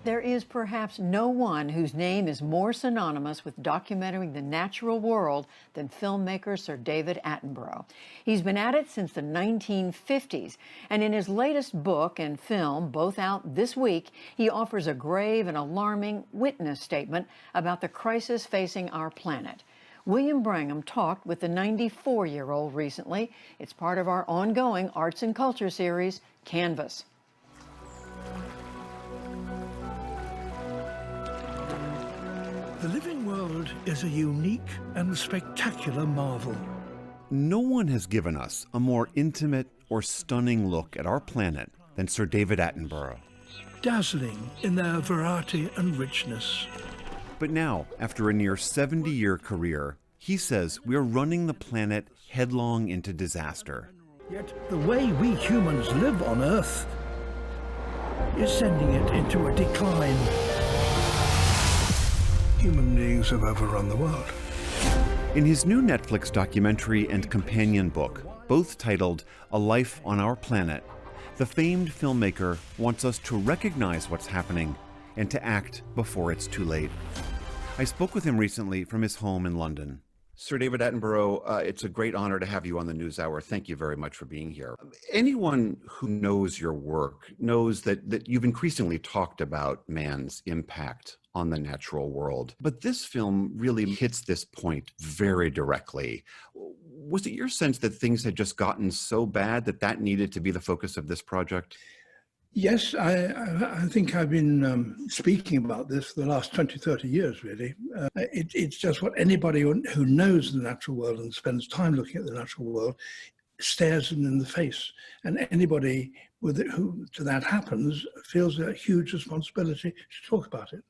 There is perhaps no one whose name is more synonymous with documenting the natural world than filmmaker Sir David Attenborough. He's been at it since the 1950s, and in his latest book and film, both out this week, he offers a grave and alarming witness statement about the crisis facing our planet. William Brangham talked with the 94-year-old recently. It's part of our ongoing arts and culture series, Canvas. The living world is a unique and spectacular marvel. No one has given us a more intimate or stunning look at our planet than Sir David Attenborough. Dazzling in their variety and richness. But now, after a near 70-year career, he says we're running the planet headlong into disaster. Yet the way we humans live on Earth is sending it into a decline. Human beings have overrun the world. In his new Netflix documentary and companion book, both titled A Life on Our Planet, the famed filmmaker wants us to recognize what's happening and to act before it's too late. I spoke with him recently from his home in London. Sir David Attenborough, it's a great honor to have you on the Newshour. Thank you very much for being here. Anyone who knows your work knows that you've increasingly talked about man's impact on the natural world. But this film really hits this point very directly. Was it your sense that things had just gotten so bad that needed to be the focus of this project? Yes, I think I've been speaking about this for the last 20, 30 years, really. It's just what anybody who knows the natural world and spends time looking at the natural world stares them in the face. And anybody who to that happens feels a huge responsibility to talk about it.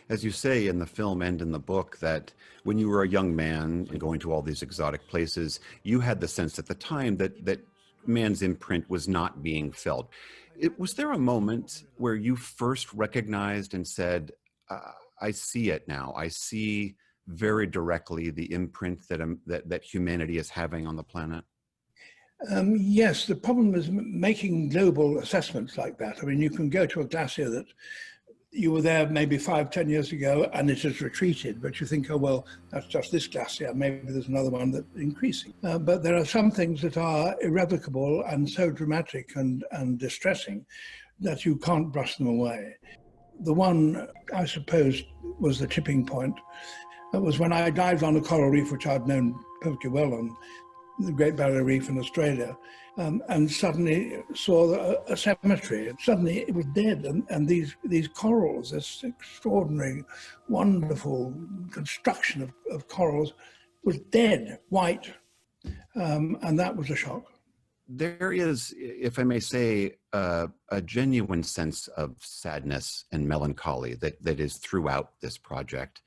As you say in the film and in the book, that when you were a young man and going to all these exotic places, you had the sense at the time that man's imprint was not being felt. Was there a moment where you first recognized and said, I see it now. I see very directly the imprint that humanity is having on the planet? Yes, the problem is making global assessments like that. I mean, you can go to a glacier that you were there maybe 5, 10 years ago and it has retreated, but you think, oh, well, that's just this glacier. Maybe there's another one that's increasing. But there are some things that are irrevocable and so dramatic and distressing that you can't brush them away. The one, I suppose, was the tipping point. That was when I dived on a coral reef, which I'd known perfectly well on the Great Barrier Reef in Australia, and suddenly saw a cemetery. And suddenly it was dead, and these corals, this extraordinary, wonderful construction of corals, was dead, white, and that was a shock. There is, if I may say, a genuine sense of sadness and melancholy that is throughout this project.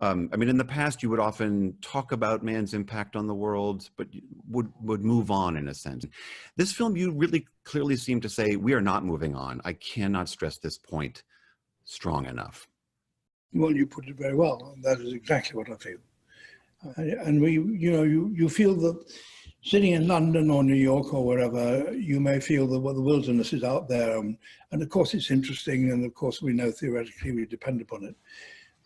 I mean, in the past, you would often talk about man's impact on the world, but would move on in a sense. This film, you really clearly seem to say, we are not moving on. I cannot stress this point strong enough. Well, you put it very well. That is exactly what I feel. And you feel that sitting in London or New York or wherever, you may feel that the wilderness is out there. And of course, it's interesting. And of course, we know theoretically we depend upon it.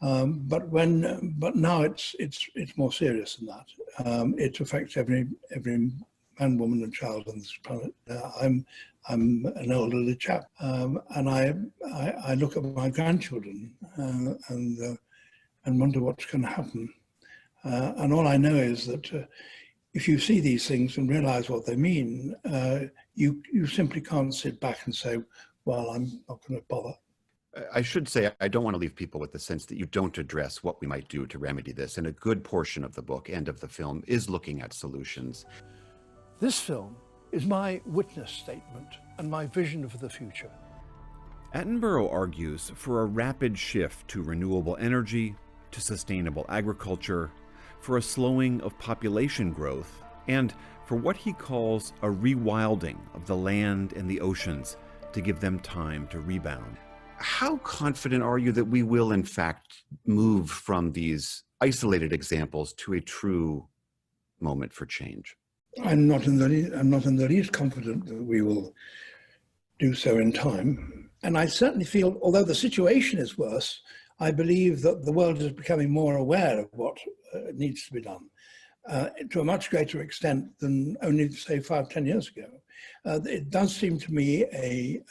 But now it's more serious than that. It affects every man, woman, and child on this planet. I'm an elderly chap, and I look at my grandchildren and wonder what's going to happen. And all I know is that if you see these things and realize what they mean, you simply can't sit back and say, well, I'm not going to bother. I should say, I don't want to leave people with the sense that you don't address what we might do to remedy this. And a good portion of the book and of the film is looking at solutions. This film is my witness statement and my vision for the future. Attenborough argues for a rapid shift to renewable energy, to sustainable agriculture, for a slowing of population growth, and for what he calls a rewilding of the land and the oceans to give them time to rebound. How confident are you that we will, in fact, move from these isolated examples to a true moment for change? I'm not in the least confident that we will do so in time. And I certainly feel, although the situation is worse, I believe that the world is becoming more aware of what needs to be done to a much greater extent than only, say, 5-10 years ago. It does seem to me a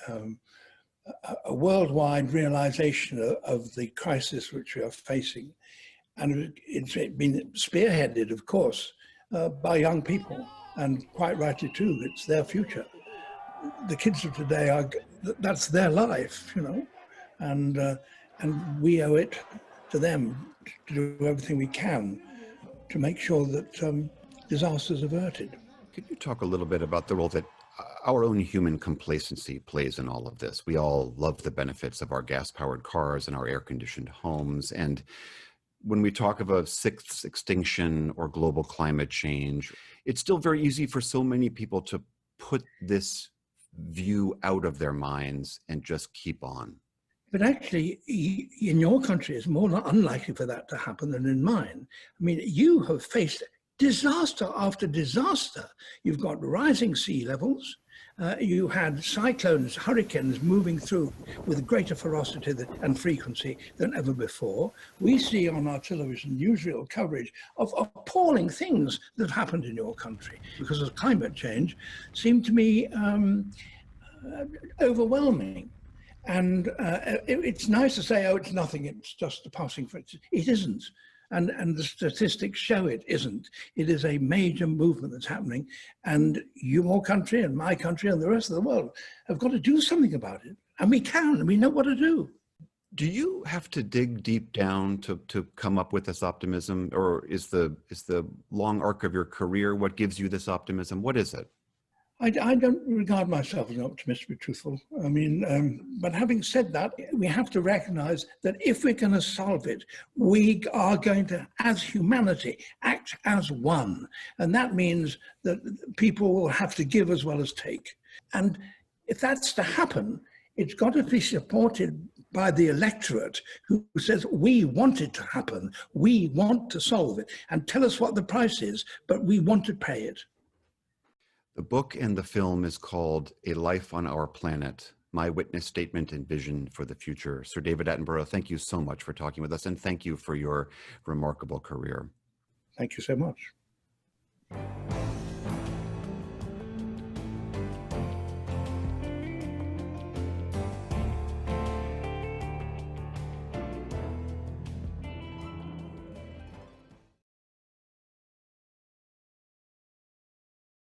worldwide realization of the crisis which we are facing. And it's been spearheaded, of course, by young people, and quite rightly too. It's their future. The kids of today that's their life, you know, and we owe it to them to do everything we can to make sure that disasters are averted. Could you talk a little bit about the role that our own human complacency plays in all of this? We all love the benefits of our gas-powered cars and our air-conditioned homes, and when we talk of a sixth extinction or global climate change, it's still very easy for so many people to put this view out of their minds and just keep on. But actually, in your country, it's more unlikely for that to happen than in mine. I mean, you have faced disaster after disaster. You've got rising sea levels. You had cyclones, hurricanes moving through with greater ferocity and frequency than ever before. We see on our television newsreel coverage of appalling things that happened in your country because of climate change seem to me overwhelming. And it's nice to say, oh, it's nothing, it's just a passing phrase. It isn't. And the statistics show it isn't. It is a major movement that's happening. And your country and my country and the rest of the world have got to do something about it. And we can, and we know what to do. Do you have to dig deep down to come up with this optimism? Or is the long arc of your career what gives you this optimism? What is it? I don't regard myself as an optimist, to be truthful. I mean, but having said that, we have to recognize that if we're going to solve it, we are going to, as humanity, act as one. And that means that people will have to give as well as take. And if that's to happen, it's got to be supported by the electorate who says, we want it to happen, we want to solve it, and tell us what the price is, but we want to pay it. The book and the film is called A Life on Our Planet, My Witness Statement and Vision for the Future. Sir David Attenborough, thank you so much for talking with us, and thank you for your remarkable career. Thank you so much.